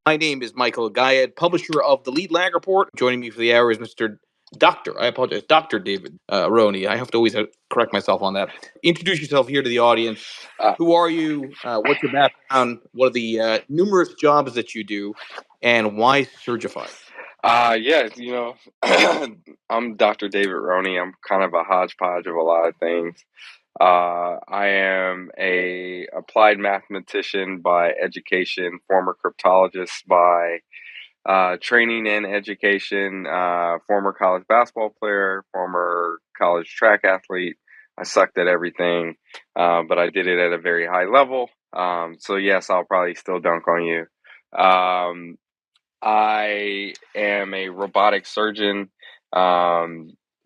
My name is Michael Guyad, publisher of the Lead Lag Report. Joining me for the hour is Mr. Dr. David Rhoiney. I have to always correct myself on that. Introduce yourself here to the audience. Who are you? What's your background? What are the numerous jobs that you do? And why Surgify? Yeah, I'm Dr. David Rhoiney. I'm kind of a hodgepodge of a lot of things. I am a applied mathematician by education, former cryptologist by training and education, former college basketball player, former college track athlete. I sucked at everything, but I did it at a very high level. So yes, I'll probably still dunk on you. Um, I am a robotic surgeon.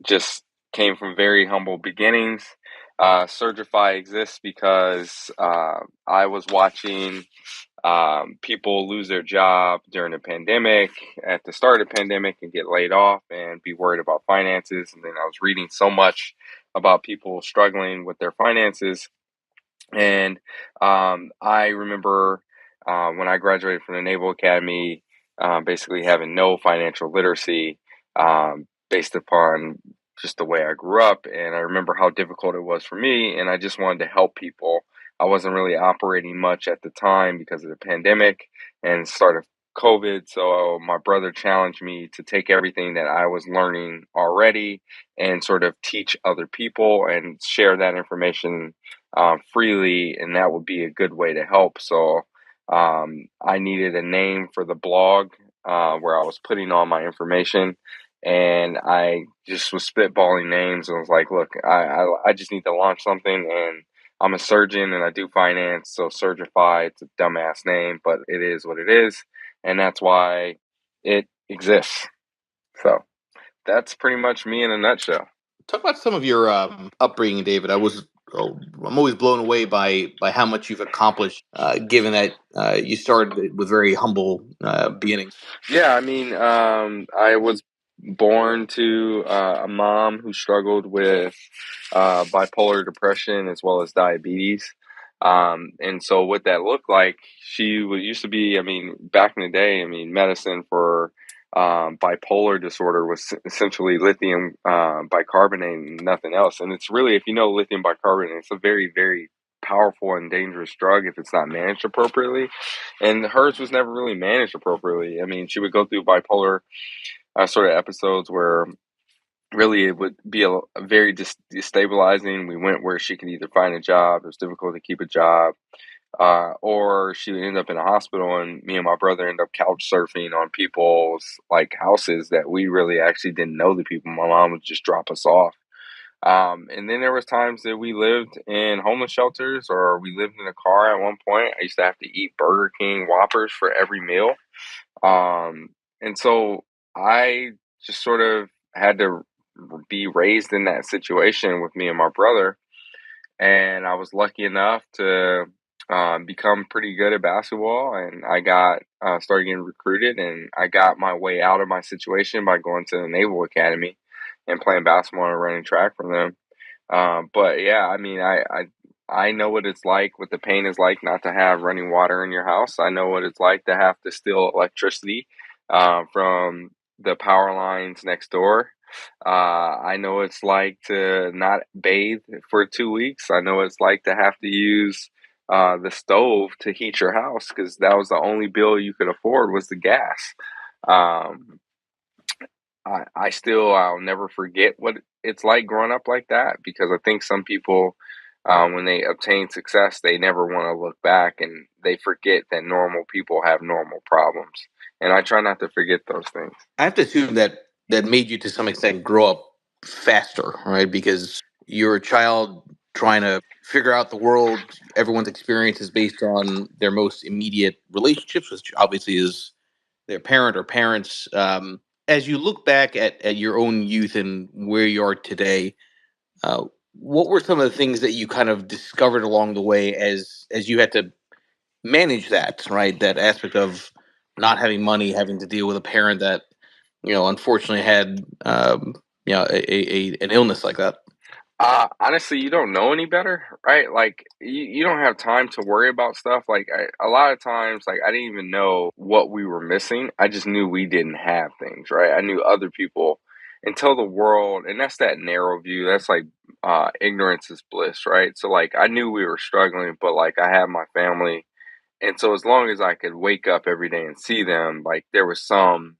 Just came from very humble beginnings. Surgify exists because I was watching people lose their job during the pandemic, at the start of the pandemic, and get laid off and be worried about finances. And then I was reading so much about people struggling with their finances. And I remember when I graduated from the Naval Academy, basically having no financial literacy based upon just the way I grew up. And I remember how difficult it was for me. And I just wanted to help people. I wasn't really operating much at the time because of the pandemic and start of COVID. So my brother challenged me to take everything that I was learning already and sort of teach other people and share that information freely, and that would be a good way to help. So I needed a name for the blog where I was putting all my information, and I just was spitballing names and was like, look, I just need to launch something, and I'm a surgeon and I do finance, so Surgify, it's a dumbass name, but it is what it is, and that's why it exists. So that's pretty much me in a nutshell. Talk about some of your upbringing, David. I'm always blown away by how much you've accomplished, given that you started with very humble beginnings. Yeah, I mean, I was born to a mom who struggled with bipolar depression as well as diabetes. And so what that looked like, used to be, I mean, back in the day, I mean, medicine for bipolar disorder was essentially lithium bicarbonate and nothing else. And it's really, if you know lithium bicarbonate, it's a very, very powerful and dangerous drug if it's not managed appropriately. And hers was never really managed appropriately. I mean, she would go through bipolar sort of episodes where really it would be a very destabilizing. We went where she could either find a job, it was difficult to keep a job, or she would end up in a hospital, and me and my brother end up couch surfing on people's like houses that we really actually didn't know the people. My mom would just drop us off. And then there was times that we lived in homeless shelters or we lived in a car at one point. I used to have to eat Burger King Whoppers for every meal. And so I just sort of had to be raised in that situation with me and my brother. And I was lucky enough to become pretty good at basketball. And I got started getting recruited, and I got my way out of my situation by going to the Naval Academy and playing basketball and running track for them. But yeah, I mean, I know what it's like, what the pain is like not to have running water in your house. I know what it's like to have to steal electricity from the power lines next door. I know what it's like to not bathe for 2 weeks. I know what it's like to have to use the stove to heat your house because that was the only bill you could afford was the gas. Um, I'll never forget what it's like growing up like that because I think some people, when they obtain success, they never want to look back and they forget that normal people have normal problems. And I try not to forget those things. I have to assume that made you to some extent grow up faster, right? Because you're a child trying to figure out the world. Everyone's experience is based on their most immediate relationships, which obviously is their parent or parents. As you look back at your own youth and where you are today, uh, what were some of the things that you kind of discovered along the way as you had to manage that, right? That aspect of not having money, having to deal with a parent that unfortunately had an illness like that. Honestly, you don't know any better, right? Like you don't have time to worry about stuff. Like a lot of times, like I didn't even know what we were missing. I just knew we didn't have things, right? I knew other people until the world, and that's that narrow view. That's like ignorance is bliss, right? So like I knew we were struggling, but like I had my family, and so as long as I could wake up every day and see them, like there was some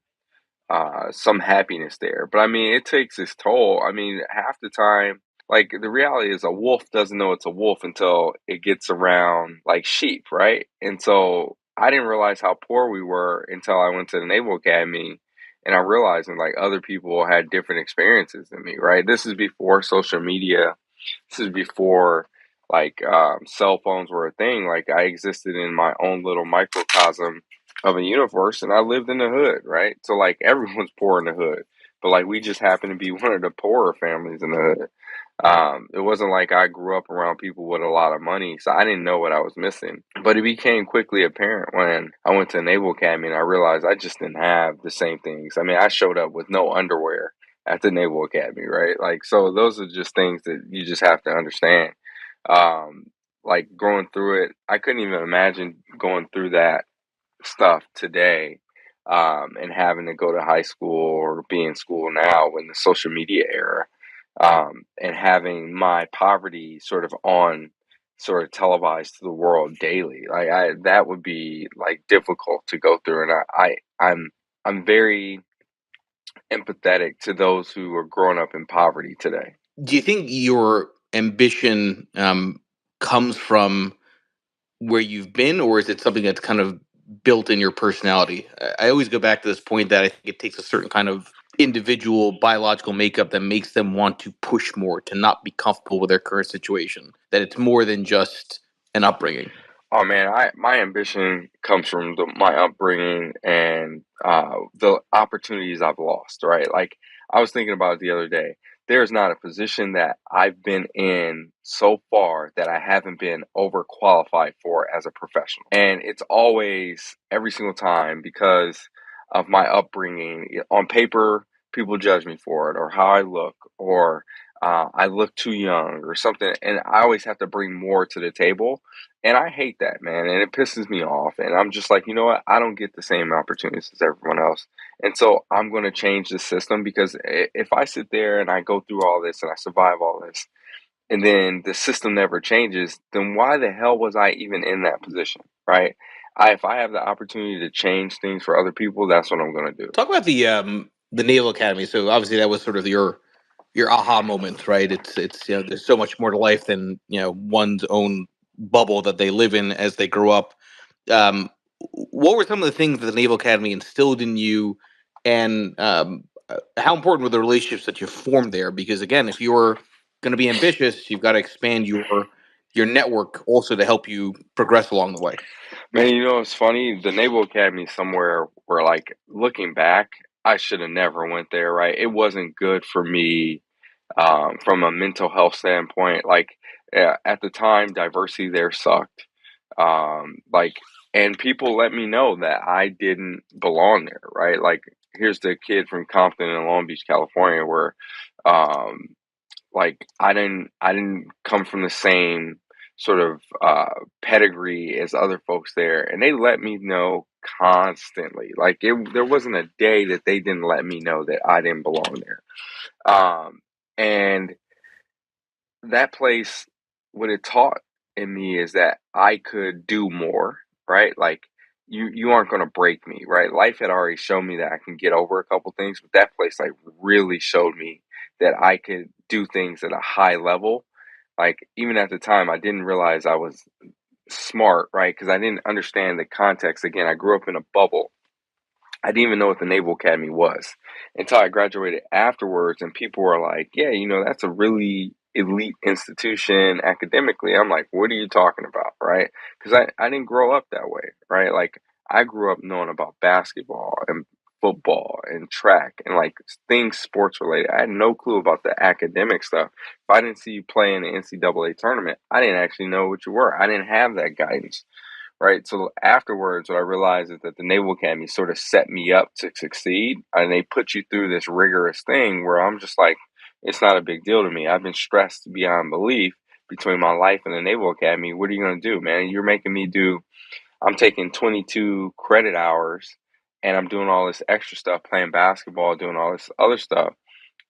happiness there. But I mean, it takes its toll. I mean, half the time, like the reality is a wolf doesn't know it's a wolf until it gets around like sheep, right? And so I didn't realize how poor we were until I went to the Naval Academy and I realized that like other people had different experiences than me, right? This is before social media. This is before like cell phones were a thing. Like I existed in my own little microcosm of a universe, and I lived in the hood, right? So like everyone's poor in the hood, but like we just happened to be one of the poorer families in the hood. It wasn't like I grew up around people with a lot of money, so I didn't know what I was missing. But it became quickly apparent when I went to the Naval Academy and I realized I just didn't have the same things. I mean, I showed up with no underwear at the Naval Academy, right? Like, so those are just things that you just have to understand. Um, like going through it, I couldn't even imagine going through that stuff today, and having to go to high school or be in school now in the social media era, and having my poverty sort of televised to the world daily. Like that would be like difficult to go through, and I'm very empathetic to those who are growing up in poverty today. Do you think your ambition comes from where you've been, or is it something that's kind of built in your personality? I always go back to this point that I think it takes a certain kind of individual biological makeup that makes them want to push more, to not be comfortable with their current situation. That it's more than just an upbringing. Oh man, I my ambition comes from my upbringing and the opportunities I've lost. Right, like I was thinking about it the other day. There's not a position that I've been in so far that I haven't been overqualified for as a professional, and it's always every single time because of my upbringing. On paper, people judge me for it, or how I look, or I look too young, or something, and I always have to bring more to the table, and I hate that, man, and it pisses me off. And I'm just like, you know what? I don't get the same opportunities as everyone else. And so I'm going to change the system because if I sit there and I go through all this and I survive all this, and then the system never changes, then why the hell was I even in that position, right? If I have the opportunity to change things for other people, that's what I'm going to do. Talk about the Naval Academy. So obviously that was sort of your aha moment, right? It's there's so much more to life than one's own bubble that they live in as they grow up. Um, what were some of the things that the Naval Academy instilled in you, and how important were the relationships that you formed there? Because again, if you're going to be ambitious, you've got to expand your network also to help you progress along the way. Man, you know, it's funny. The Naval Academy is somewhere where, like, looking back, I should have never went there, right? It wasn't good for me from a mental health standpoint. Like at the time, diversity there sucked. Like, and people let me know that I didn't belong there, right? Like, here's the kid from Compton in Long Beach, California, where um, like I didn't come from the same sort of pedigree as other folks there, and they let me know constantly. Like there wasn't a day that they didn't let me know that I didn't belong there. And that place, what it taught in me is that I could do more, right? Like you aren't going to break me, right? Life had already shown me that I can get over a couple things, but that place like really showed me that I could do things at a high level. Like even at the time, I didn't realize I was smart, right? Because I didn't understand the context. Again, I grew up in a bubble. I didn't even know what the Naval Academy was until I graduated afterwards, and people were like, "Yeah, you know, that's a really elite institution academically." I'm like, "What are you talking about?" Right? Because I didn't grow up that way, right? Like I grew up knowing about basketball and football and track and like things sports related. I had no clue about the academic stuff. If I didn't see you play in the NCAA tournament, I didn't actually know what you were. I didn't have that guidance. Right. So afterwards, what I realized is that the Naval Academy sort of set me up to succeed. And they put you through this rigorous thing where I'm just like, it's not a big deal to me. I've been stressed beyond belief between my life and the Naval Academy. What are you going to do, man? You're making me do, I'm taking 22 credit hours and I'm doing all this extra stuff, playing basketball, doing all this other stuff,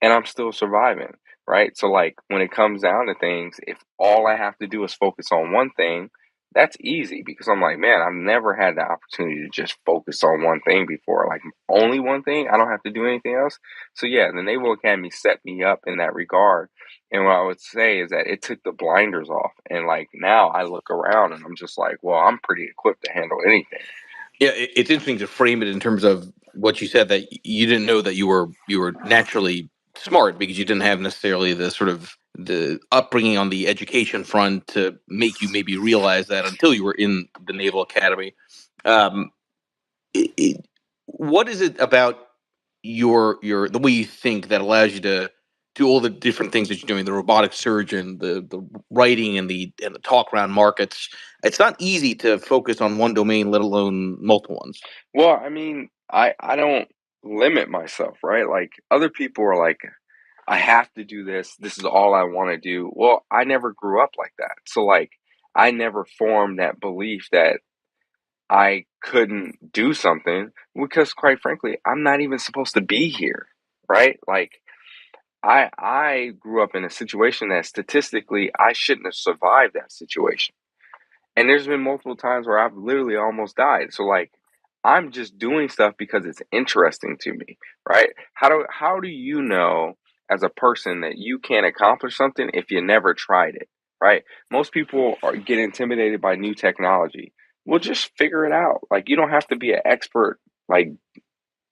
and I'm still surviving, right? So like when it comes down to things, if all I have to do is focus on one thing, that's easy because I'm like, man, I've never had the opportunity to just focus on one thing before. Like only one thing, I don't have to do anything else. So yeah, the Naval Academy set me up in that regard. And what I would say is that it took the blinders off. And like now I look around and I'm just like, well, I'm pretty equipped to handle anything. Yeah, it's interesting to frame it in terms of what you said, that you didn't know that you were naturally smart because you didn't have necessarily the sort of the upbringing on the education front to make you maybe realize that until you were in the Naval Academy. Um, what is it about your the way you think that allows you to do all the different things that you're doing, the robotic surgeon, the writing, and the talk around markets? It's not easy to focus on one domain, let alone multiple ones. Well, I mean, I don't limit myself, right? Like other people are like, I have to do this. This is all I want to do. Well, I never grew up like that. So like I never formed that belief that I couldn't do something because quite frankly, I'm not even supposed to be here, right? Like I grew up in a situation that statistically I shouldn't have survived that situation. And there's been multiple times where I've literally almost died. So like I'm just doing stuff because it's interesting to me, right? How do you know as a person that you can't accomplish something if you never tried it, right? Most people get intimidated by new technology. Well, just figure it out. Like you don't have to be an expert like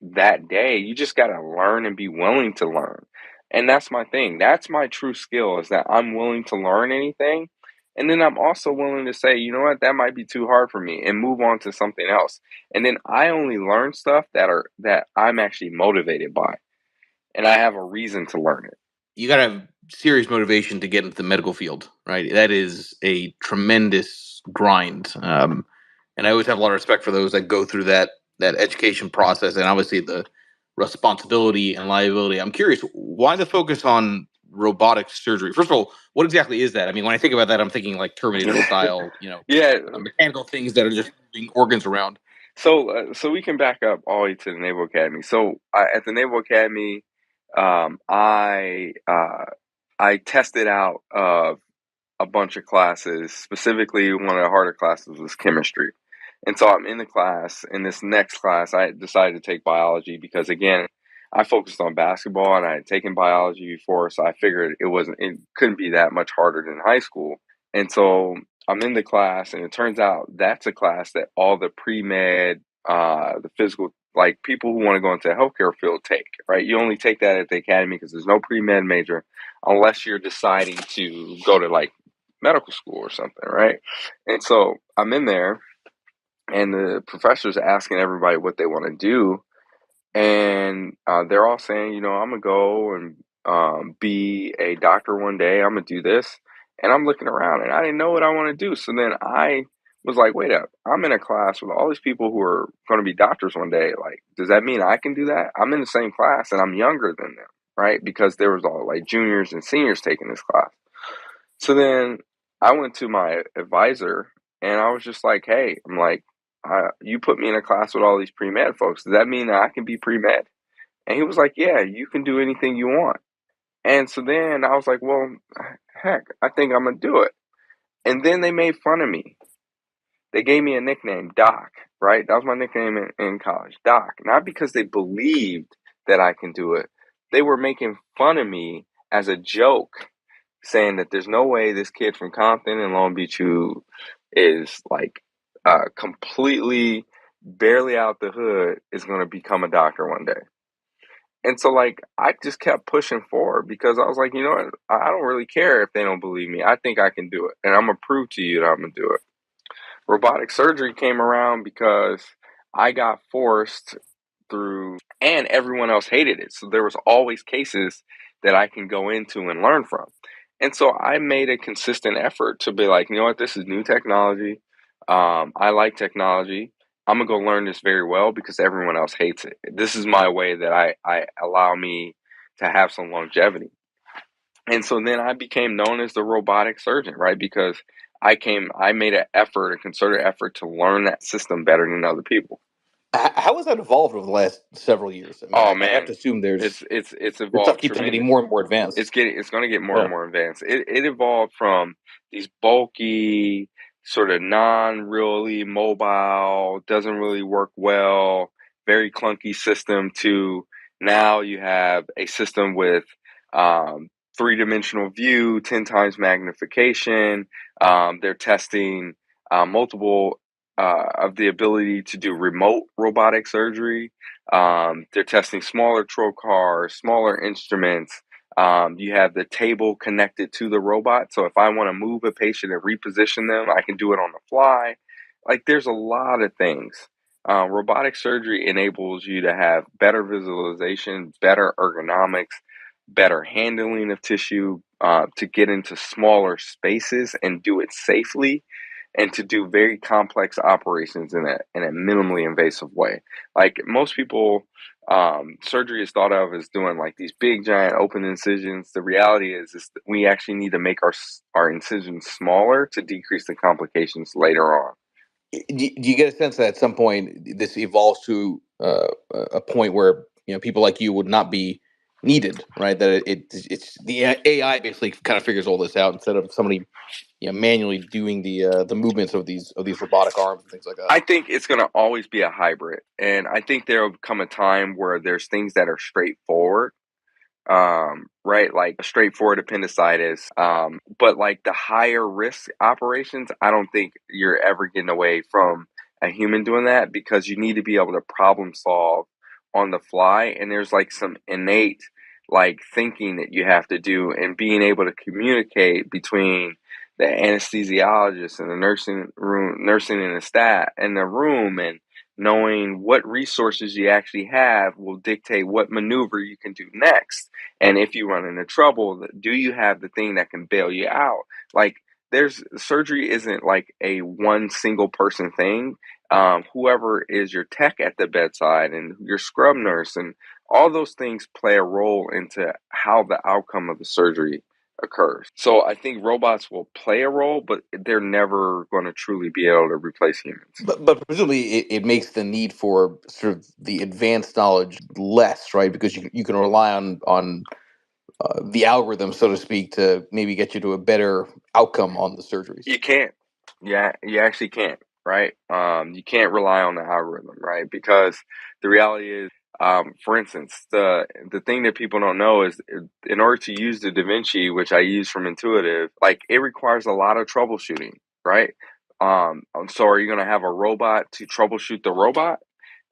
that day. You just got to learn and be willing to learn. And that's my thing. That's my true skill is that I'm willing to learn anything. And then I'm also willing to say, you know what, that might be too hard for me and move on to something else. And then I only learn stuff that I'm actually motivated by and I have a reason to learn it. You got to have serious motivation to get into the medical field, right? That is a tremendous grind, and I always have a lot of respect for those that go through that education process, and obviously the responsibility and liability. I'm curious, why the focus on robotic surgery? First of all, what exactly is that? I mean, when I think about that, I'm thinking like Terminator style, Yeah. mechanical things that are just moving organs around. So we can back up all the way to the Naval Academy. So at the Naval Academy, um, I uh, I tested out a bunch of classes. Specifically, one of the harder classes was chemistry. And so I'm in the class. In this next class, I decided to take biology because, again, I focused on basketball and I had taken biology before, so I figured it couldn't be that much harder than high school. And so I'm in the class, and it turns out that's a class that all the pre med, the physical, like people who want to go into the healthcare field take, right? You only take that at the academy because there's no pre med major unless you're deciding to go to like medical school or something, right? And so I'm in there, and the professor's asking everybody what they want to do, and they're all saying, I'm gonna go and be a doctor one day. I'm gonna do this, and I'm looking around, and I didn't know what I want to do. So then I was like, wait up, I'm in a class with all these people who are going to be doctors one day. Like, does that mean I can do that? I'm in the same class, and I'm younger than them, right? Because there was all like juniors and seniors taking this class. So then I went to my advisor and I was just like, hey, I'm like, you put me in a class with all these pre med folks. Does that mean that I can be pre med? And he was like, yeah, you can do anything you want. And so then I was like, well, heck, I think I'm going to do it. And then they made fun of me. They gave me a nickname, Doc, right? That was my nickname in college, Doc. Not because they believed that I can do it, they were making fun of me as a joke, saying that there's no way this kid from Compton and Long Beach who is like completely barely out the hood is going to become a doctor one day. And so, like, I just kept pushing forward because I was like, you know what? I don't really care if they don't believe me. I think I can do it. And I'm going to prove to you that I'm going to do it. Robotic surgery came around because I got forced through, and everyone else hated it. So there was always cases that I can go into and learn from. And so I made a consistent effort to be like, you know what, this is new technology. I like technology. I'm gonna go learn this very well because everyone else hates it. This is my way that I allow me to have some longevity. And so then I became known as the robotic surgeon, right? Because I made a concerted effort to learn that system better than other people. How has that evolved over the last several years? I mean, Oh I have to man, assume it's the stuff evolved keeps on getting tremendous. more and more advanced. It's going to get more and Yeah. more advanced. It evolved from these bulky, sort of non-really mobile, doesn't really work well, very clunky system to now you have a system with um, three-dimensional view, 10 times magnification. They're testing multiple of the ability to do remote robotic surgery. They're testing smaller trocars, smaller instruments. You have the table connected to the robot. So if I want to move a patient and reposition them, I can do it on the fly. Like there's a lot of things. Robotic surgery enables you to have better visualization, better ergonomics, better handling of tissue, to get into smaller spaces and do it safely, and to do very complex operations in a minimally invasive way. Like most people, surgery is thought of as doing like these big giant open incisions. The reality is that we actually need to make our incisions smaller to decrease the complications later on. Do you get a sense that at some point this evolves to a point where people like you would not be needed, right? That it's the AI basically kind of figures all this out instead of somebody manually doing the movements of these robotic arms and things like that. I think it's going to always be a hybrid, and I think there will come a time where there's things that are straightforward, right? Like a straightforward appendicitis. But like the higher risk operations, I don't think you're ever getting away from a human doing that, because you need to be able to problem solve on the fly. And there's like some innate like thinking that you have to do, and being able to communicate between the anesthesiologist and the nursing and the staff in the room, and knowing what resources you actually have will dictate what maneuver you can do next. And if you run into trouble, do you have the thing that can bail you out? Like, there's surgery isn't like a one single person thing. Whoever is your tech at the bedside and your scrub nurse and all those things play a role into how the outcome of the surgery occurs. So I think robots will play a role, but they're never going to truly be able to replace humans. But presumably it makes the need for sort of the advanced knowledge less, right? Because you can rely on the algorithm, so to speak, to maybe get you to a better outcome on the surgeries. You can't. Yeah, you actually can't, right? You can't rely on the algorithm, right? Because the reality is, for instance, the thing that people don't know is, in order to use the Da Vinci, which I use from Intuitive, like it requires a lot of troubleshooting, right? So are you going to have a robot to troubleshoot the robot?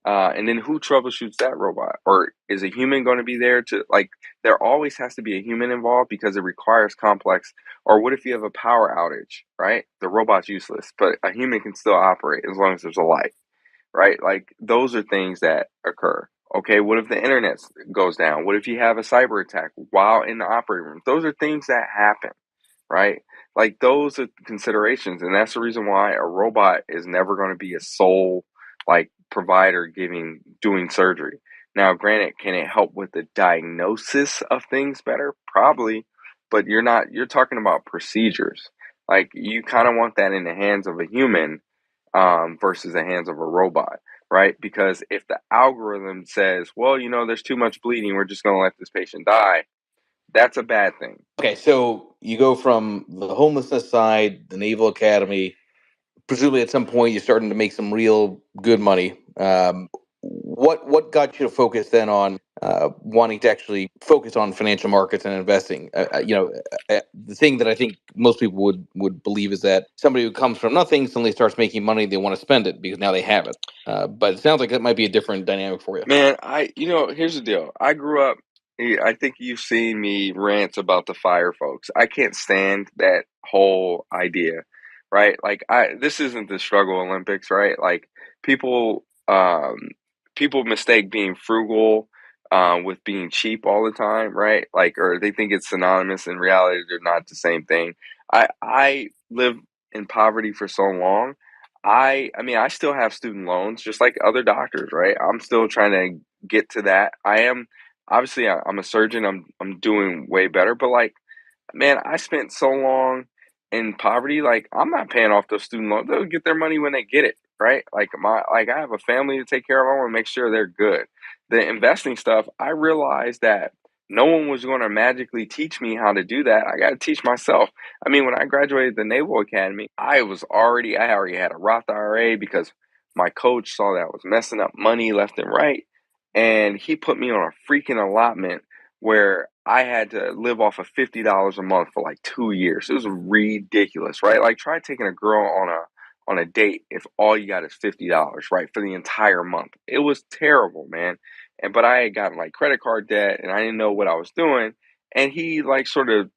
And then who troubleshoots that robot? Or is a human going to be there to, like, there always has to be a human involved because it requires complex. Or what if you have a power outage, right? The robot's useless, but a human can still operate as long as there's a light, right? Like, those are things that occur. Okay, what if the internet goes down? What if you have a cyber attack while in the operating room? Those are things that happen, right? Like those are considerations, and that's the reason why a robot is never going to be a sole like provider doing surgery. Now, granted, can it help with the diagnosis of things better? Probably, but you're talking about procedures. Like you kind of want that in the hands of a human, versus the hands of a robot, right? Because if the algorithm says, well, there's too much bleeding, we're just going to let this patient die, that's a bad thing. Okay, so you go from the homelessness side, the Naval Academy. Presumably, at some point, you're starting to make some real good money. What got you to focus then on wanting to actually focus on financial markets and investing? The thing that I think most people would believe is that somebody who comes from nothing suddenly starts making money, they want to spend it because now they have it. But it sounds like that might be a different dynamic for you. Man, here's the deal. I grew up, I think you've seen me rant about the fire folks. I can't stand that whole idea, right? Like this isn't the struggle Olympics, right? Like people, people mistake being frugal, with being cheap all the time, right? Like, or they think it's synonymous. In reality, they're not the same thing. I lived in poverty for so long. I mean, I still have student loans just like other doctors, right? I'm still trying to get to that. I am obviously I'm a surgeon. I'm doing way better, but like man, I spent so long in poverty. Like, I'm not paying off those student loans. They'll get their money when they get it, right? Like I have a family to take care of. I want to make sure they're good. The investing stuff, I realized that no one was going to magically teach me how to do that. I got to teach myself. I mean, when I graduated the Naval Academy, I already had a Roth IRA because my coach saw that I was messing up money left and right, and he put me on a freaking allotment where I had to live off of $50 a month for like 2 years. It was ridiculous, right? Like, try taking a girl on a date if all you got is $50, right, for the entire month. It was terrible, man. And but I had gotten like credit card debt and I didn't know what I was doing. And he like sort of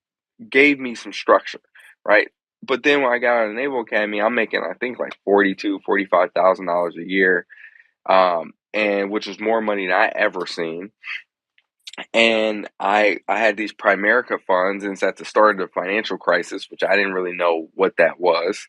gave me some structure, right? But then when I got out of the Naval Academy, I'm making I think like $45,000 a year, and which was more money than I ever seen. And I had these Primerica funds, and it's at the start of the financial crisis, which I didn't really know what that was.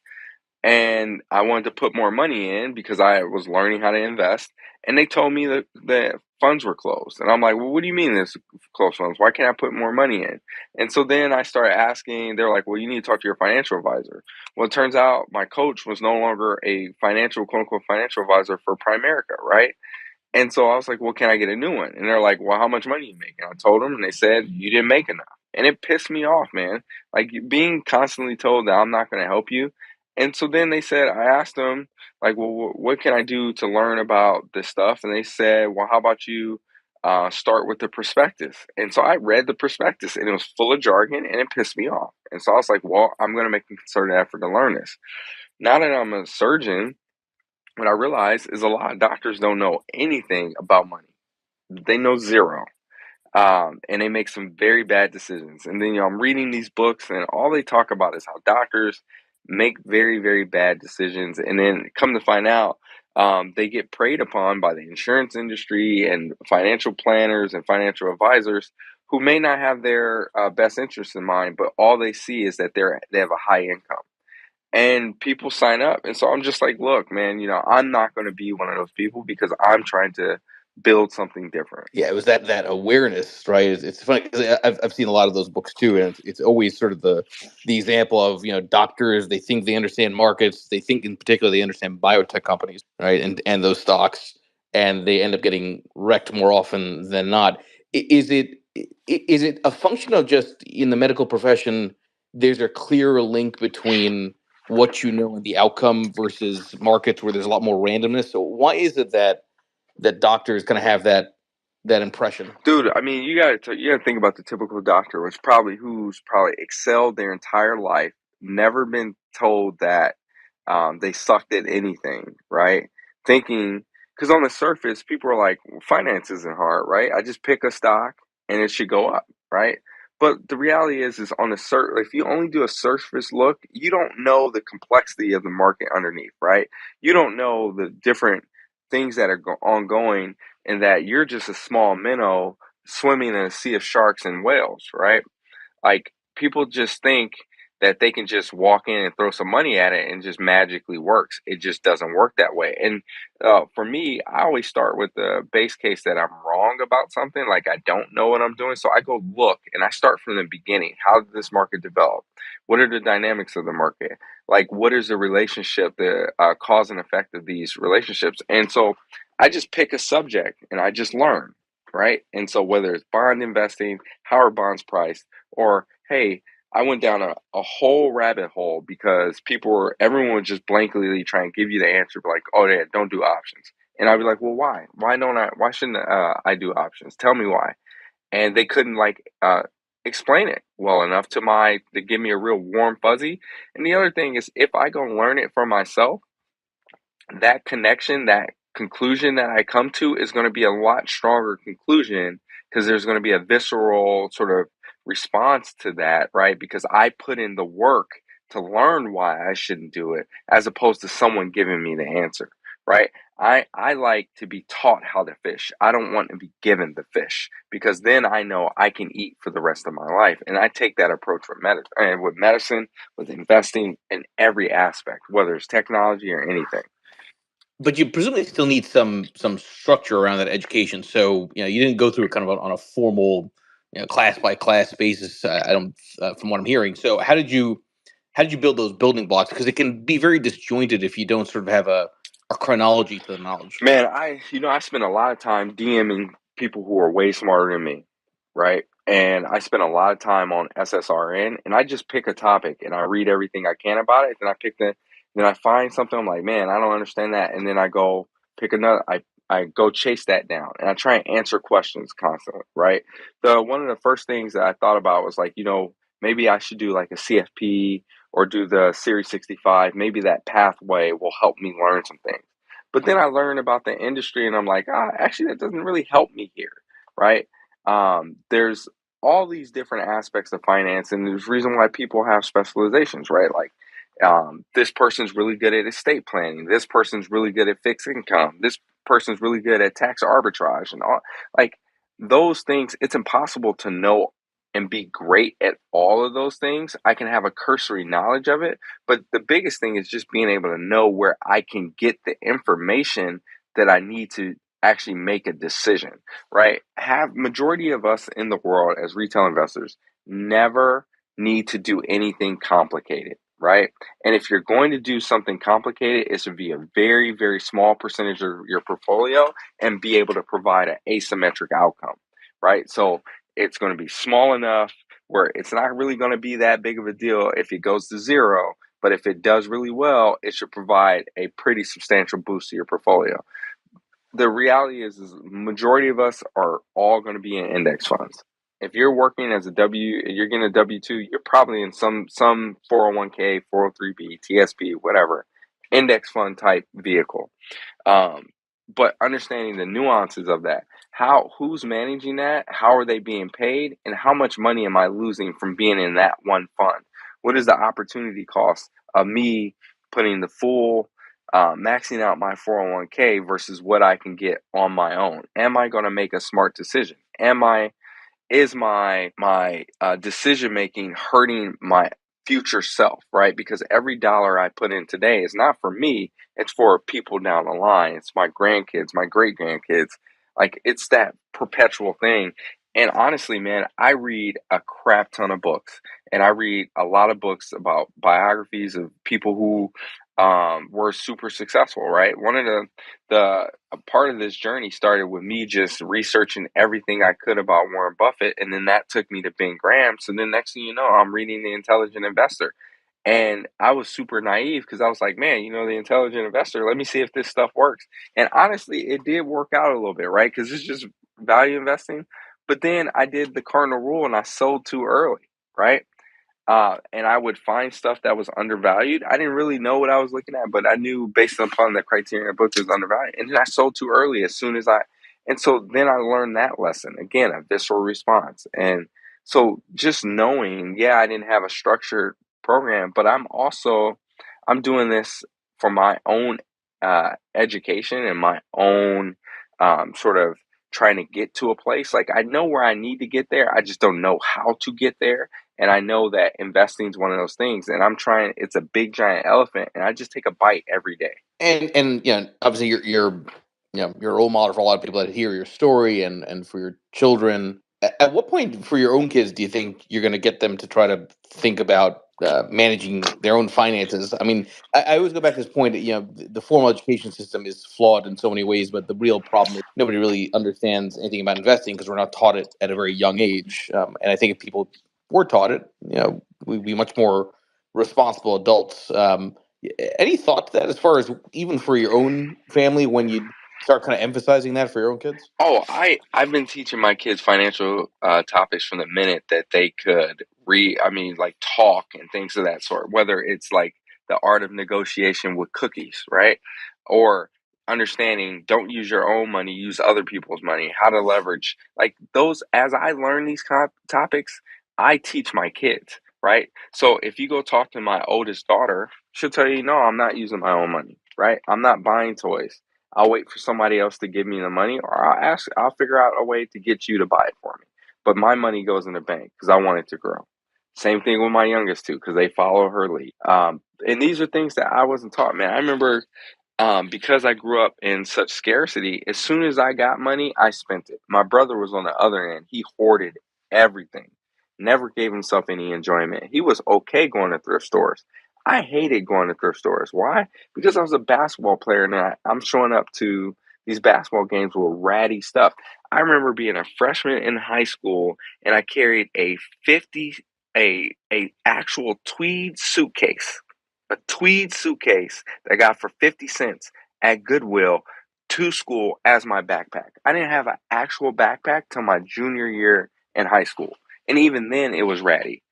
And I wanted to put more money in because I was learning how to invest. And they told me that the funds were closed. And I'm like, well, what do you mean this closed funds? Why can't I put more money in? And so then I started asking, they're like, well, you need to talk to your financial advisor. Well, it turns out my coach was no longer a financial, quote unquote, financial advisor for Primerica, right? And so I was like, well, can I get a new one? And they're like, well, how much money you make? And I told them, and they said, you didn't make enough. And it pissed me off, man. Like, being constantly told that I'm not going to help you. And so then they said, I asked them, like, well, what can I do to learn about this stuff? And they said, well, how about you start with the prospectus? And so I read the prospectus, and it was full of jargon, and it pissed me off. And so I was like, well, I'm going to make a concerted effort to learn this. Now that I'm a surgeon, what I realize is a lot of doctors don't know anything about money. They know zero. And they make some very bad decisions. And then, I'm reading these books, and all they talk about is how doctors make very, very bad decisions. And then come to find out, they get preyed upon by the insurance industry and financial planners and financial advisors who may not have their best interests in mind, but all they see is that they have a high income and people sign up. And so I'm just like, look, man, I'm not going to be one of those people because I'm trying to build something different. Yeah, it was that awareness, right? It's funny because I've seen a lot of those books too, and it's always sort of the example of doctors. They think they understand markets. They think in particular they understand biotech companies, right? And those stocks, and they end up getting wrecked more often than not. Is it a function of just in the medical profession? There's a clearer link between what you know and the outcome versus markets where there's a lot more randomness. So why is it that doctors kind of have that impression? Dude, I mean, you gotta think about the typical doctor, who's probably excelled their entire life, never been told that they sucked at anything, right? Thinking, because on the surface, people are like, well, finance isn't hard, right? I just pick a stock and it should go up, right? But the reality is on the if you only do a surface look, you don't know the complexity of the market underneath, right? You don't know the different things that are ongoing, and that you're just a small minnow swimming in a sea of sharks and whales, right? Like, people just think that they can just walk in and throw some money at it and just magically works. It just doesn't work that way. And for me, I always start with the base case that I'm wrong about something, like I don't know what I'm doing. So I go look and I start from the beginning. How did this market develop? What are the dynamics of the market? Like, what is the relationship, the cause and effect of these relationships? And so I just pick a subject and I just learn, right? And so whether it's bond investing, how are bonds priced, or hey, I went down a whole rabbit hole because everyone would just blankly try and give you the answer, like, oh, yeah, don't do options. And I'd be like, well, why? Why shouldn't I do options? Tell me why. And they couldn't explain it well enough to give me a real warm fuzzy. And the other thing is, if I go learn it for myself, that connection, that conclusion that I come to is going to be a lot stronger conclusion because there's going to be a visceral sort of response to that, right? Because I put in the work to learn why I shouldn't do it as opposed to someone giving me the answer, right? I like to be taught how to fish. I don't want to be given the fish because then I know I can eat for the rest of my life. And I take that approach with medicine, with investing in every aspect, whether it's technology or anything. But you presumably still need some structure around that education. So you didn't go through it kind of on a formal class by class basis. I don't, from what I'm hearing. So how did you build those building blocks? Because it can be very disjointed if you don't sort of have a chronology to the knowledge. Man, I spend a lot of time DMing people who are way smarter than me, right? And I spend a lot of time on SSRN, and I just pick a topic and I read everything I can about it. Then I find something. I'm like, man, I don't understand that, and then I go pick another. I go chase that down, and I try and answer questions constantly, right? The one of the first things that I thought about was like, maybe I should do like a CFP or do the Series 65. Maybe that pathway will help me learn some things. But then I learned about the industry and I'm like, actually, that doesn't really help me here, right? There's all these different aspects of finance, and there's reason why people have specializations, right? Like, this person's really good at estate planning. This person's really good at fixed income. This person's really good at tax arbitrage and all. Like those things, it's impossible to know and be great at all of those things. I can have a cursory knowledge of it, but the biggest thing is just being able to know where I can get the information that I need to actually make a decision, right? Have majority of us in the world as retail investors never need to do anything complicated, right? And if you're going to do something complicated, it should be a very, very small percentage of your portfolio and be able to provide an asymmetric outcome, right? So it's going to be small enough where it's not really going to be that big of a deal if it goes to zero. But if it does really well, it should provide a pretty substantial boost to your portfolio. The reality is majority of us are all going to be in index funds. If you're working as you're getting a W-2, you're probably in some 401k, 403b, TSP, whatever, index fund type vehicle. Um, but understanding the nuances of that, who's managing that, how are they being paid, and how much money am I losing from being in that one fund? What is the opportunity cost of me putting the full maxing out my 401k versus what I can get on my own? Am I going to make a smart decision? Is my decision making hurting my future self, right? Because every dollar I put in today is not for me, it's for people down the line. It's my grandkids, my great grandkids. Like it's that perpetual thing. And honestly, man, I read a crap ton of books, and I read a lot of books about biographies of people who were super successful, right? One of the a part of this journey started with me just researching everything I could about Warren Buffett, and then that took me to Ben Graham. So then next thing you know, I'm reading The Intelligent Investor. And I was super naive because I was like, man, The Intelligent Investor, let me see if this stuff works. And honestly, it did work out a little bit, right? Because it's just value investing. But then I did the cardinal rule and I sold too early, right? And I would find stuff that was undervalued. I didn't really know what I was looking at, but I knew based upon the criteria in the book it was undervalued. And then I sold too early and so then I learned that lesson again, a visceral response. And so just knowing, yeah, I didn't have a structured program, but I'm doing this for my own education and my own sort of trying to get to a place. Like I know where I need to get there. I just don't know how to get there. And I know that investing is one of those things. And it's a big giant elephant, and I just take a bite every day. And obviously you're a role model for a lot of people that hear your story, and for your children. At what point for your own kids do you think you're going to get them to try to think about managing their own finances? I mean, I always go back to this point that the formal education system is flawed in so many ways, but the real problem is nobody really understands anything about investing because we're not taught it at a very young age. And I think if people were taught it, we'd be much more responsible adults. Any thought to that, as far as even for your own family, when you start kind of emphasizing that for your own kids? Oh, I've been teaching my kids financial topics from the minute that they could read. I mean, like talk and things of that sort. Whether it's like the art of negotiation with cookies, right, or understanding don't use your own money, use other people's money, how to leverage. Like those, as I learn these topics, I teach my kids, right? So if you go talk to my oldest daughter, she'll tell you, no, I'm not using my own money, right? I'm not buying toys. I'll wait for somebody else to give me the money, or I'll figure out a way to get you to buy it for me. But my money goes in the bank because I want it to grow. Same thing with my youngest two because they follow her lead. And these are things that I wasn't taught, man. I remember because I grew up in such scarcity, as soon as I got money, I spent it. My brother was on the other end. He hoarded everything. Never gave himself any enjoyment. He was okay going to thrift stores. I hated going to thrift stores. Why? Because I was a basketball player and I'm showing up to these basketball games with ratty stuff. I remember being a freshman in high school and I carried a 50 a actual tweed suitcase that I got for 50 cents at Goodwill to school as my backpack. I didn't have an actual backpack till my junior year in high school. And even then it was ratty,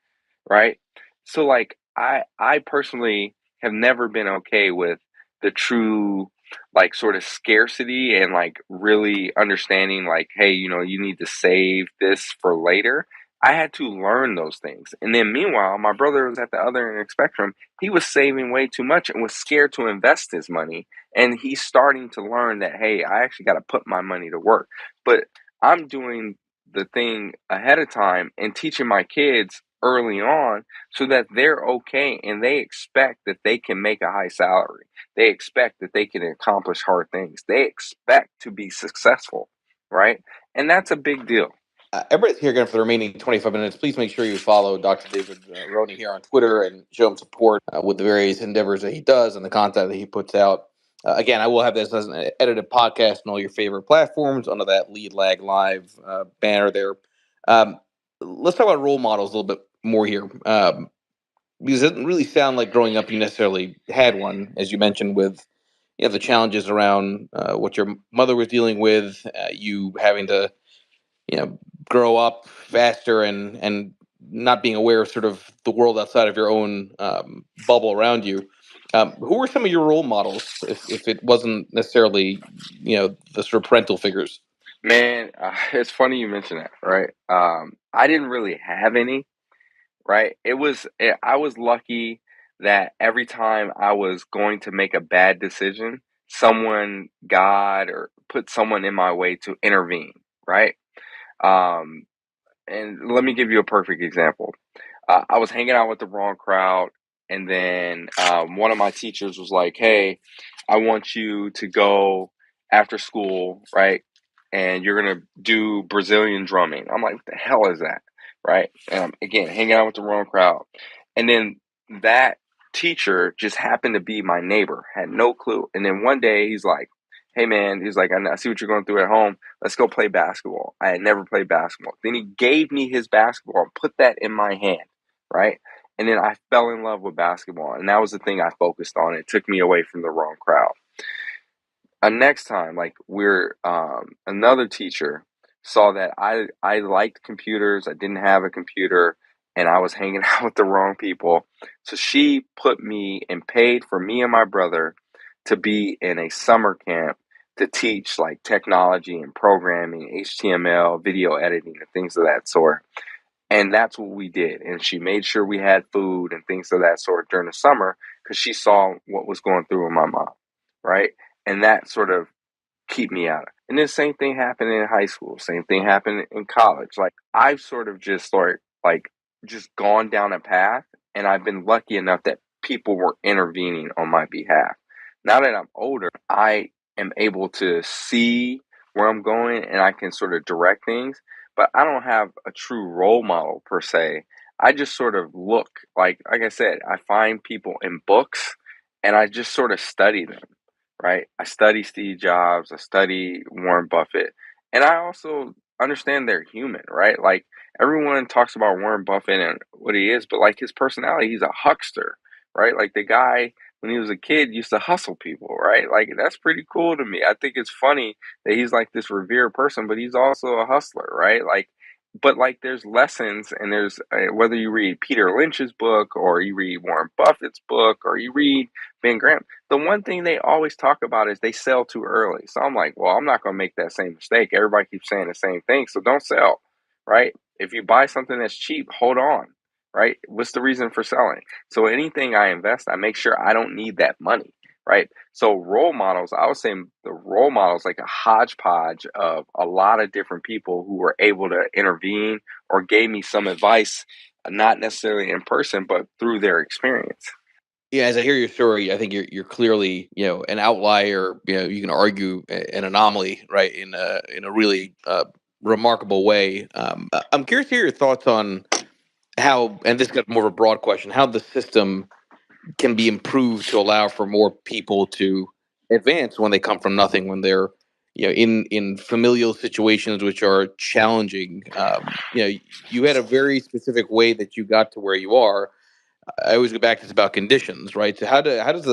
right? So like I personally have never been okay with the true like sort of scarcity and like really understanding like, hey, you need to save this for later. I had to learn those things. And then meanwhile, my brother was at the other end of the spectrum. He was saving way too much and was scared to invest his money. And he's starting to learn that, hey, I actually got to put my money to work. But I'm doing the thing ahead of time and teaching my kids early on so that they're okay and they expect that they can make a high salary. They expect that they can accomplish hard things. They expect to be successful, right? And that's a big deal. Everybody's here again for the remaining 25 minutes. Please make sure you follow Dr. David Rhoiney here on Twitter and show him support with the various endeavors that he does and the content that he puts out. Again, I will have this as an edited podcast on all your favorite platforms under that Lead Lag Live banner there. Um, let's talk about role models a little bit more here. Because it doesn't really sound like growing up you necessarily had one, as you mentioned, with the challenges around what your mother was dealing with, you having to you know grow up faster and not being aware of sort of the world outside of your own bubble around you. Who were some of your role models, if it wasn't necessarily the sort of parental figures? Man, it's funny you mention that, right? I didn't really have any, right? I was lucky that every time I was going to make a bad decision, someone, God, or put someone in my way to intervene, right? Um, and let me give you a perfect example. I was hanging out with the wrong crowd, and then one of my teachers was like, "Hey, I want you to go after school, right? And you're gonna do Brazilian drumming." I'm like, "What the hell is that?" Right? And I'm, again, hanging out with the wrong crowd, and then that teacher just happened to be my neighbor, had no clue. And then one day he's like, "Hey man," he's like, "I see what you're going through at home. Let's go play basketball." I had never played basketball. Then he gave me his basketball and put that in my hand, right? And then I fell in love with basketball, and that was the thing I focused on. It took me away from the wrong crowd. Next time, like we're another teacher saw that I liked computers. I didn't have a computer, and I was hanging out with the wrong people. So she put me and paid for me and my brother to be in a summer camp to teach like technology and programming, HTML, video editing, and things of that sort. And that's what we did. And she made sure we had food and things of that sort during the summer because she saw what was going through with my mom, right? And that sort of keep me out. And then same thing happened in high school. Same thing happened in college. Like I've sort of just just gone down a path, and I've been lucky enough that people were intervening on my behalf. Now that I'm older, I am able to see where I'm going and I can sort of direct things, but I don't have a true role model per se. I just sort of look like I said, I find people in books and I just sort of study them, right? I study Steve Jobs, I study Warren Buffett, and I also understand they're human, right? Like everyone talks about Warren Buffett and what he is, but like his personality, he's a huckster, right? Like the guy when he was a kid used to hustle people, right? Like that's pretty cool to me. I think it's funny that he's like this revered person, but he's also a hustler, right? Like but like there's lessons and there's whether you read Peter Lynch's book or you read Warren Buffett's book or you read Ben Graham, the one thing they always talk about is they sell too early. So I'm like, well, I'm not going to make that same mistake. Everybody keeps saying the same thing, so don't sell, right? If you buy something that's cheap, hold on, right? What's the reason for selling? So anything I invest, I make sure I don't need that money, right? So role models, I would say the role models like a hodgepodge of a lot of different people who were able to intervene or gave me some advice, not necessarily in person, but through their experience. Yeah, as I hear your story, I think you're clearly an outlier. You can argue an anomaly, right? In a really remarkable way. I'm curious to hear your thoughts on how, and this got more of a broad question, how the system can be improved to allow for more people to advance when they come from nothing, when they're in familial situations which are challenging. You had a very specific way that you got to where you are. I always go back to it's about conditions, right? So how does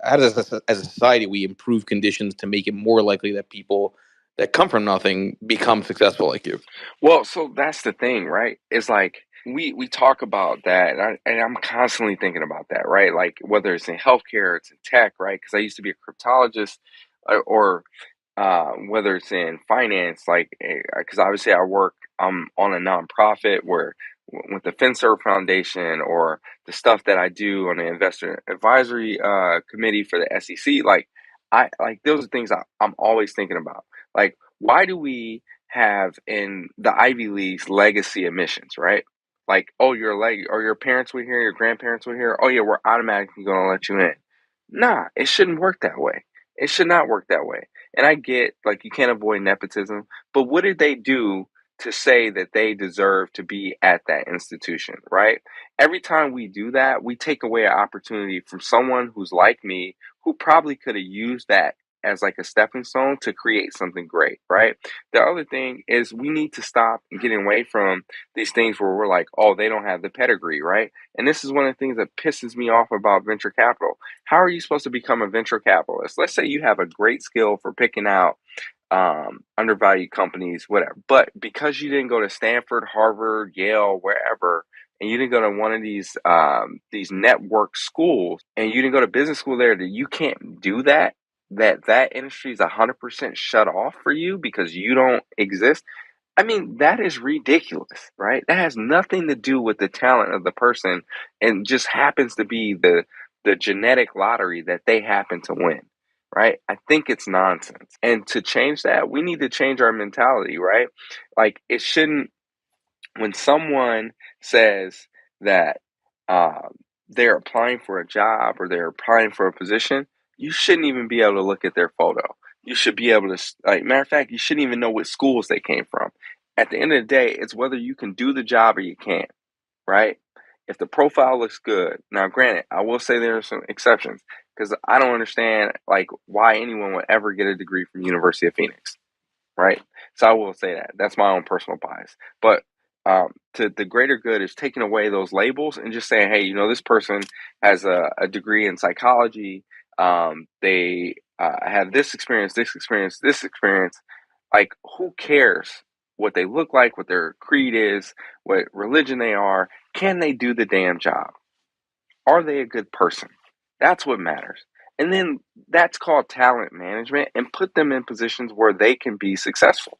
as a society we improve conditions to make it more likely that people that come from nothing become successful like you? Well, so that's the thing, right? It's like we talk about that, and I'm constantly thinking about that, right? Like whether it's in healthcare, it's in tech, right? Because I used to be a cryptologist, or whether it's in finance, like because obviously I'm on a nonprofit where with the Finserv Foundation, or the stuff that I do on the investor advisory committee for the SEC, I like those are things I'm always thinking about. Like, why do we have in the Ivy League's legacy admissions, right? Like, oh, or your parents were here, your grandparents were here. Oh yeah, we're automatically going to let you in. Nah, it shouldn't work that way. It should not work that way. And I get like you can't avoid nepotism, but what did they do to say that they deserve to be at that institution, right? Every time we do that, we take away an opportunity from someone who's like me, who probably could have used that as like a stepping stone to create something great, right? The other thing is we need to stop getting away from these things where we're like, oh, they don't have the pedigree, right? And this is one of the things that pisses me off about venture capital. How are you supposed to become a venture capitalist? Let's say you have a great skill for picking out undervalued companies, whatever. But because you didn't go to Stanford, Harvard, Yale, wherever, and you didn't go to one of these network schools, and you didn't go to business school there, that you can't do that. That industry is 100% shut off for you because you don't exist. I mean, that is ridiculous, right? That has nothing to do with the talent of the person, and just happens to be the genetic lottery that they happen to win, right? I think it's nonsense. And to change that, we need to change our mentality, right? Like it shouldn't when someone says that uh, they're applying for a job or they're applying for a position, you shouldn't even be able to look at their photo. You should be able to, like, matter of fact, you shouldn't even know what schools they came from. At the end of the day, it's whether you can do the job or you can't, right? If the profile looks good, now granted, I will say there are some exceptions because I don't understand like why anyone would ever get a degree from University of Phoenix, right? So I will say that that's my own personal bias. But to the greater good is taking away those labels and just saying, hey, this person has a degree in psychology. They have this experience, this experience, this experience. Like, who cares what they look like, what their creed is, what religion they are? Can they do the damn job? Are they a good person? That's what matters. And then that's called talent management, and put them in positions where they can be successful,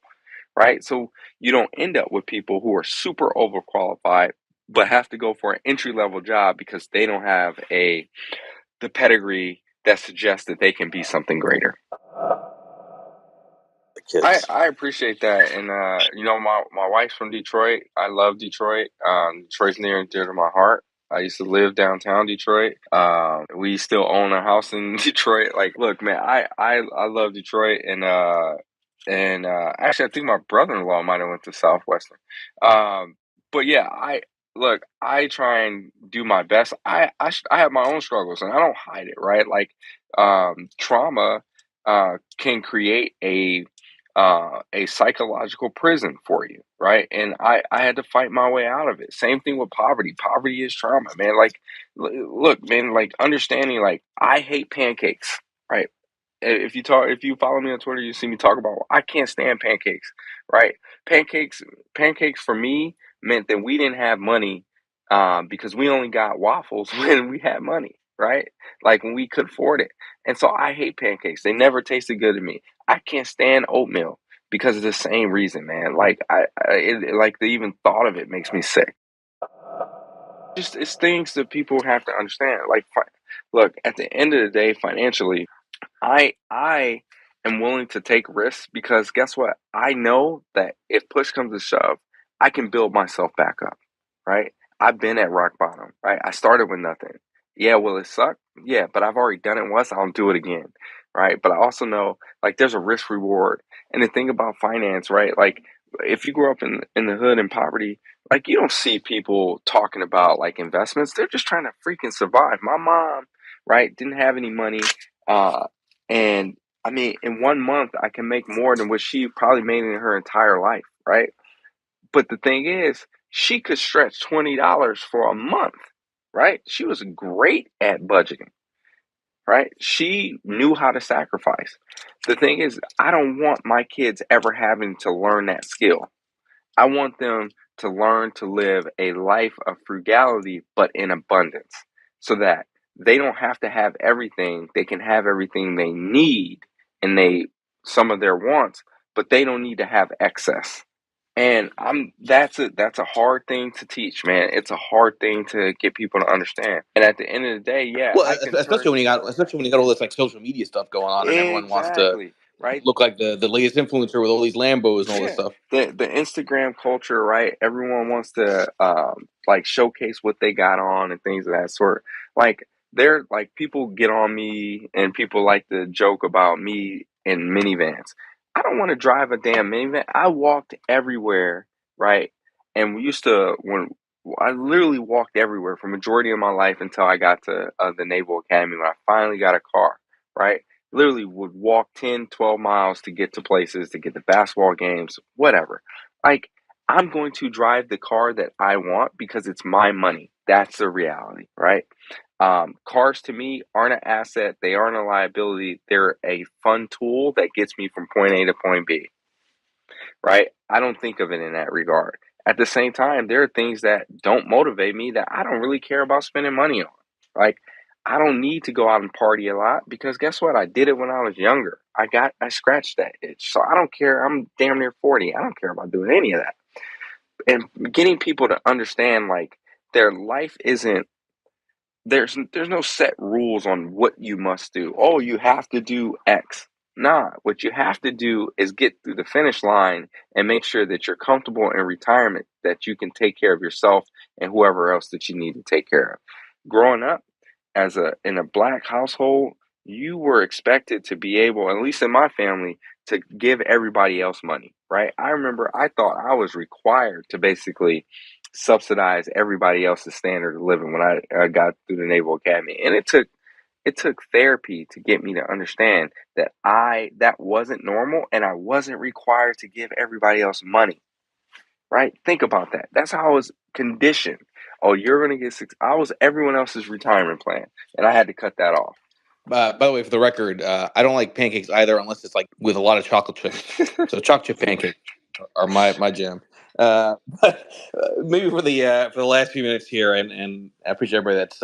right? So you don't end up with people who are super overqualified but have to go for an entry level job because they don't have the pedigree that suggests that they can be something greater. The I, kids. I appreciate that. And my wife's from Detroit. I love Detroit. Detroit's near and dear to my heart. I used to live downtown Detroit. We still own a house in Detroit. Like, look, man, I love Detroit, and actually, I think my brother-in-law might have went to Southwestern. But yeah, I try and do my best. I have my own struggles, and I don't hide it, right? Like, trauma can create a psychological prison for you, right? And I had to fight my way out of it. Same thing with poverty. Poverty is trauma, man. Like, look, man, like understanding, like I hate pancakes, right? If you follow me on Twitter, you see me talk about I can't stand pancakes, right? Pancakes, pancakes for me meant that we didn't have money, because we only got waffles when we had money, right? Like when we could afford it. And so I hate pancakes. They never tasted good to me. I can't stand oatmeal because of the same reason, man. Like like the even thought of it makes me sick. Just it's things that people have to understand. Like, look, at the end of the day, financially, I am willing to take risks because guess what? I know that if push comes to shove, I can build myself back up, right? I've been at rock bottom, right? I started with nothing. Yeah, will it suck? Yeah, but I've already done it once. I'll do it again, right? But I also know like there's a risk reward. And the thing about finance, right? Like if you grew up in the hood and poverty, like you don't see people talking about like investments. They're just trying to freaking survive. My mom, right, didn't have any money, uh, and I mean, in 1 month, I can make more than what she probably made in her entire life, right? But the thing is, she could stretch $20 for a month, right? She was great at budgeting, right? She knew how to sacrifice. The thing is, I don't want my kids ever having to learn that skill. I want them to learn to live a life of frugality, but in abundance, so that they don't have to have everything. They can have everything they need and some of their wants, but they don't need to have excess. And that's a hard thing to teach, man. It's a hard thing to get people to understand. And at the end of the day, yeah, Well, I can turn especially when you got all this like social media stuff going on, and everyone wants to exactly, right? look like the latest influencer with all these Lambos and all this Yeah, stuff. the Instagram culture, right? Everyone wants to like showcase what they got on and things of that sort. Like they're like people get on me and people like to joke about me in minivans. I don't want to drive a damn minivan. I walked everywhere, right? And we used to when I literally walked everywhere for majority of my life until I got to the Naval Academy when I finally got a car, right? Literally would walk 10, 12 miles to get to places, to get to basketball games, whatever. Like, I'm going to drive the car that I want because it's my money. That's the reality, right? Cars to me aren't an asset. They aren't a liability. They're a fun tool that gets me from point A to point B, right? I don't think of it in that regard. At the same time, there are things that don't motivate me that I don't really care about spending money on. Like, I don't need to go out and party a lot because guess what? I did it when I was younger. I scratched that itch. So I don't care. I'm damn near 40. I don't care about doing any of that. And getting people to understand like their life isn't there's no set rules on what you must do. Oh, you have to do X. Nah, what you have to do is get through the finish line and make sure that you're comfortable in retirement, that you can take care of yourself and whoever else that you need to take care of. Growing up as a in a black household, you were expected to be able, at least in my family, to give everybody else money, right? I remember I thought I was required to basically subsidize everybody else's standard of living when I got through the Naval Academy, and it took therapy to get me to understand that that wasn't normal, and I wasn't required to give everybody else money. Right? Think about that. That's how I was conditioned. Oh, you're gonna get six. I was everyone else's retirement plan, and I had to cut that off. By the way, for the record, I don't like pancakes either, unless it's like with a lot of chocolate chips. So chocolate chip pancakes are my jam. But maybe for the last few minutes here, and I appreciate everybody that's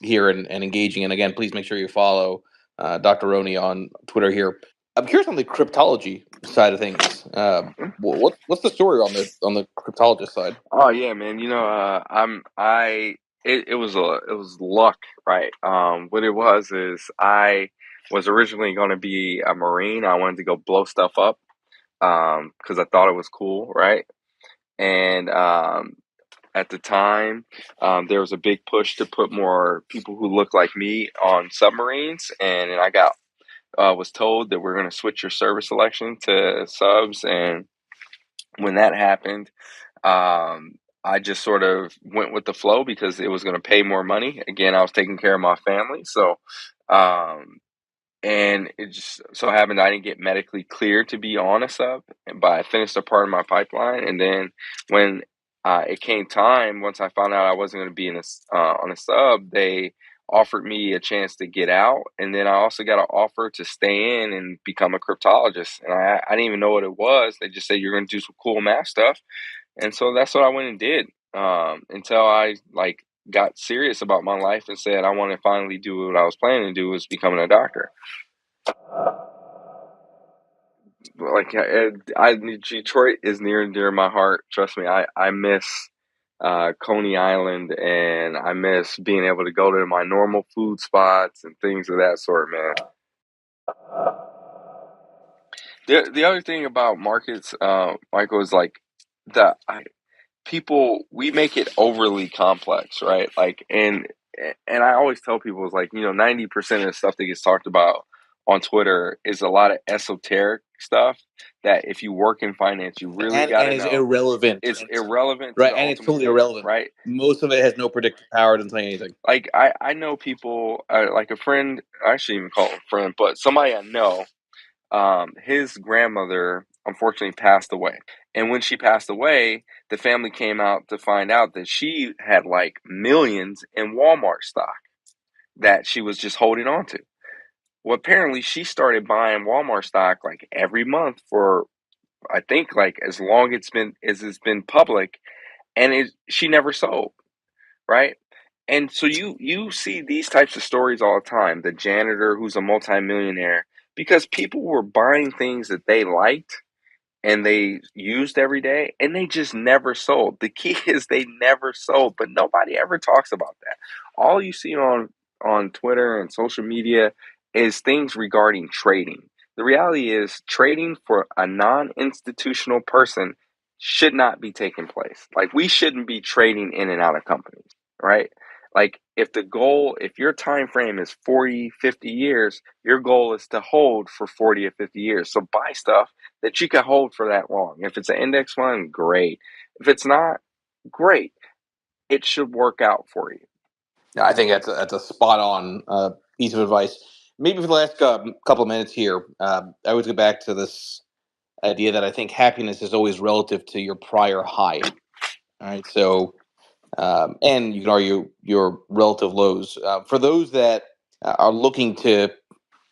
here and engaging. And again, please make sure you follow Dr. Rhoiney on Twitter here. I'm curious on the cryptology side of things. What's the story on the cryptologist side? Oh yeah, man. It was luck, right? What it was is I was originally going to be a Marine. I wanted to go blow stuff up because I thought it was cool, right? And at the time, there was a big push to put more people who look like me on submarines, and I got was told that we're going to switch your service selection to subs, and when that happened, I just sort of went with the flow because it was going to pay more money. Again, I was taking care of my family, so um, and it just so happened I didn't get medically cleared to be on a sub, but I finished a part of my pipeline. And then when it came time, once I found out I wasn't going to be on a sub, they offered me a chance to get out, and then I also got an offer to stay in and become a cryptologist. And I didn't even know what it was. They just said you're going to do some cool math stuff, and so that's what I went and did until I like got serious about my life and said I want to finally do what I was planning to do, was becoming a doctor. Like Detroit is near and dear to my heart. Trust me, I miss Coney Island, and I miss being able to go to my normal food spots and things of that sort, man. The other thing about markets, Michael, is like the people, we make it overly complex, right? Like, and I always tell people is like 90% of the stuff that gets talked about on Twitter is a lot of esoteric stuff that if you work in finance, you really got and to is know irrelevant, is irrelevant to right? the And it's ultimate totally goal, irrelevant. right? Most of it has no predictive power. Doesn't tell you anything. Like I know people, like a friend, I shouldn't even call him a friend, but somebody I know, his grandmother unfortunately passed away. And when she passed away, the family came out to find out that she had like millions in Walmart stock that she was just holding on to. Well, apparently she started buying Walmart stock like every month for, I think, like as long as it's been public, and she never sold, right? And so you see these types of stories all the time. The janitor who's a multimillionaire because people were buying things that they liked and they used every day and they just never sold. The key is they never sold, but nobody ever talks about that. All you see on Twitter and social media is things regarding trading. The reality is trading for a non-institutional person should not be taking place. Like we shouldn't be trading in and out of companies, right? Like if your time frame is 40, 50 years, your goal is to hold for 40 or 50 years. So buy stuff that you can hold for that long. If it's an index fund, great. If it's not, great. It should work out for you. Yeah, I think that's a spot on piece of advice. Maybe for the last couple of minutes here, I always go back to this idea that I think happiness is always relative to your prior high. All right, so and you can argue your relative lows. For those that are looking to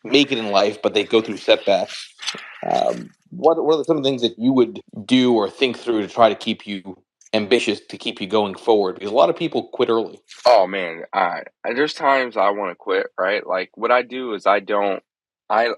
make it in life, but they go through setbacks, what are some of the things that you would do or think through to try to keep you ambitious, to keep you going forward? Because a lot of people quit early. Oh man, there's times I want to quit, right? Like what I do is I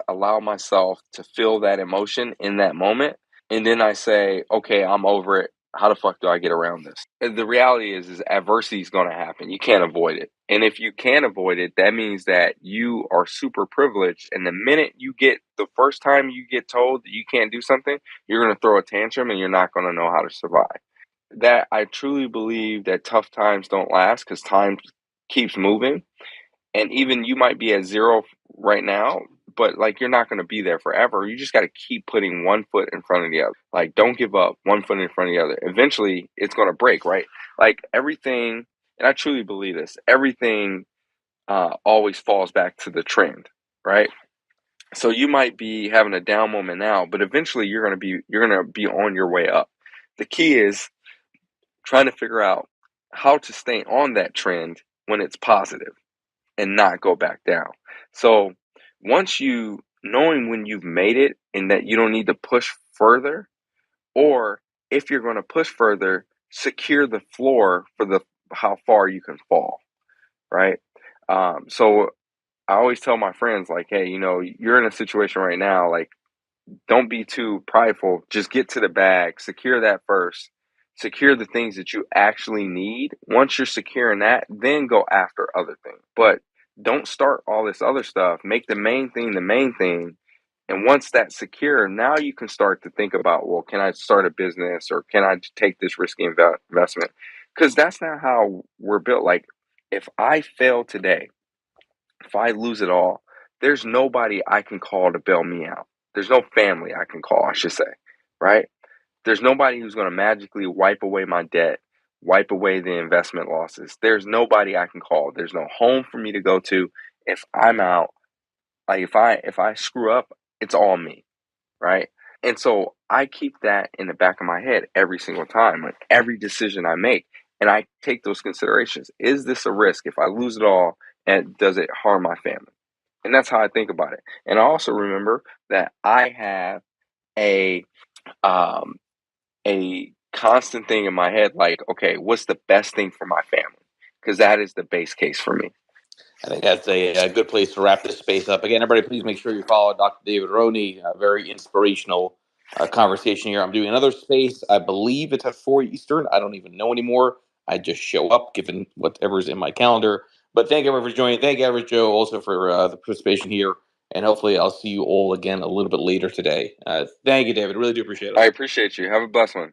allow myself to feel that emotion in that moment, and then I say, okay, I'm over it. How the fuck do I get around this? And the reality is adversity is going to happen. You can't avoid it. And if you can't avoid it, that means that you are super privileged. And the minute the first time you get told that you can't do something, you're going to throw a tantrum and you're not going to know how to survive. That I truly believe that tough times don't last because time keeps moving. And even you might be at zero right now, but like you're not going to be there forever. You just got to keep putting one foot in front of the other. Like don't give up, one foot in front of the other. Eventually it's going to break, right? Like everything, and I truly believe this, everything always falls back to the trend, right? So you might be having a down moment now, but eventually you're going to be on your way up. The key is trying to figure out how to stay on that trend when it's positive and not go back down. So once knowing when you've made it and that you don't need to push further, or if you're going to push further, secure the floor for the how far you can fall, right? So I always tell my friends like, hey, you're in a situation right now, like don't be too prideful. Just get to the bag, secure that first. Secure the things that you actually need. Once you're securing that, then go after other things. But don't start all this other stuff. Make the main thing the main thing. And once that's secure, now you can start to think about, well, can I start a business or can I take this risky investment? Because that's not how we're built. Like, if I fail today, if I lose it all, there's nobody I can call to bail me out. There's no family I can call, I should say, right? There's nobody who's going to magically wipe away my debt, wipe away the investment losses. There's nobody I can call. There's no home for me to go to if I'm out. Like if I screw up, it's all me, right? And so I keep that in the back of my head every single time, like every decision I make. And I take those considerations. Is this a risk? If I lose it all, and does it harm my family? And that's how I think about it. And I also remember that I have a um, a constant thing in my head, like, okay, what's the best thing for my family? Because that is the base case for me. I think that's a good place to wrap this space up. Again, everybody, please make sure you follow Dr. David Rhoiney. A very inspirational conversation here. I'm doing another space. I believe it's at 4 Eastern. I don't even know anymore. I just show up given whatever's in my calendar. But thank everyone for joining. Thank you, Average Joe, also for the participation here. And hopefully I'll see you all again a little bit later today. Thank you, David. Really do appreciate it. I appreciate you. Have a blessed one.